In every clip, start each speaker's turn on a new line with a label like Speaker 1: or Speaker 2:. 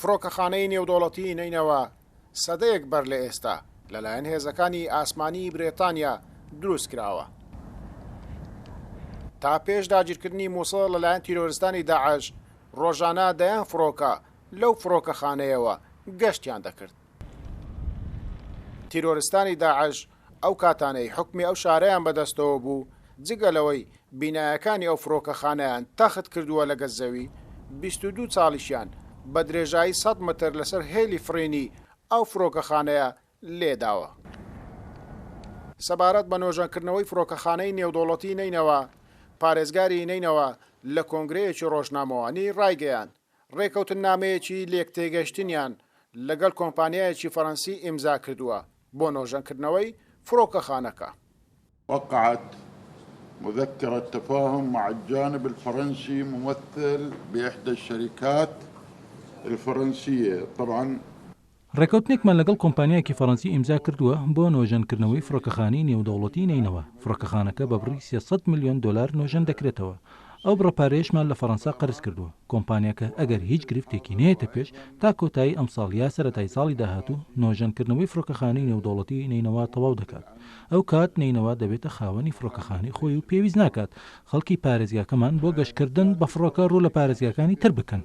Speaker 1: فڕۆکەخانەی نێودوڵەتی نینەوە سەدەیەک بەر لە ئێستا لەلایەن هێزەکانی ئاسمانی برێتانیا دروست کراوە. تا پێش داگیرکردنی مووسڵ لەلایەن تیرۆریستانی داعش ڕۆژانە دەیان فڕۆکە لەو فڕۆکەخانەیەوە گەشتیان دەکرد. تیرۆریستانی داعش ئەو کاتانەی حکمی ئەو شارەیان بەدەستەوە بوو، جگەلەوەی بینایەکانی ئەو فڕۆکەخانەیان تەخت کردووە لەگەڵ زەوی، 22 چاڵیشیان بە درێژایی 100 متر لەسەر هێلی فرێنی ئەو فڕۆکەخانەیە لێداوە. سەبارەت بە نۆژەنکردنەوەی فڕۆکەخانەی نێودوڵەتی نینەوە، پارێزگاری نینەوە لە کۆنگرەیەکی ڕۆژنامەوانی ڕایگەیان ڕێکەوتن نامەیەکی لێکتێگەشتنیان لەگەڵ کۆمپانیایەکی فەڕەنسی ئیمزا کردووە بۆ نۆژەنکردنەوەی فڕۆکەخانەکە.
Speaker 2: وقعت مذكرة تفاهم مع الجانب الفرنسي ممثل بإحدى الشركات الفرنسية. طبعا
Speaker 3: ڕێکەوتنێکمان لەگەڵ کۆمپانیایەکی فەڕەنسی ئیمزا کردووە بۆ نۆژەنکردنەوەی فڕۆکەخانەی نێودەوڵەتی نینەوە. فڕۆکەخانەکە بە بڕی 300 میلیۆن دلار نۆژەن دەکرێتەوە. ئەو بڕەپارێژمان لە فەڕەنسا قەرز کردووە. کۆمپانیاکە ئەگەر هیچ گرفتێکی نێتە پێش تا کۆتایی ئەم ساڵ یا سەرەتای ساڵی داهاتوو نۆژەنکردنەوەی فڕۆکەخانەی نێودەوڵەتی نینەوە تەواو دەکات. ئەو کات نینەوە دەبێتە خاوەنی فڕۆکەخانەی خۆی و پێویست ناکات خەڵکی پارێزگاکەمان بۆ گەشتکردن بە فڕۆکە ڕوو لە پارێزگاکانی تر بکەن.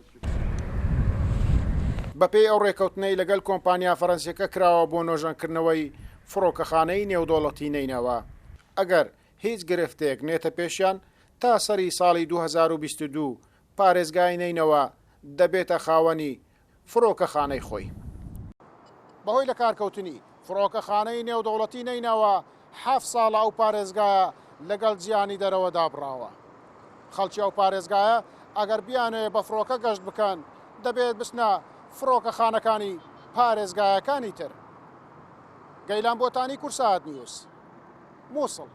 Speaker 1: بەپێی ئەو ڕێکەوتنەی لەگەڵ کۆمپانیا فەڕەنسیەکە کراوە بۆ نۆژەنکردنەوەی فڕۆکەخانەی نێودوڵەتی نینەوە، ئەگەر هیچ گرفتێک نێتە پێشیان تا سەری ساڵی 2022 پارێزگای نینەوە دەبێتە خاوەنی فڕۆکەخانەی خۆی. بەهۆی لە کارکەوتنی فڕۆکەخانەی نێودوڵەتی نینەوە 7 ساڵە ئەو پارێزگایە لەگەڵ جیانی دەرەوە دابڕاوە. خەڵکی ئەو پارێزگایە ئەگەر بیانوێ بە فڕۆکە گەشت بکەن دەبێت بچنە فڕۆکەخانەکانی پارێزگایەکانی تر. گەیلان بۆتانی کورسات نیوز مووسڵ.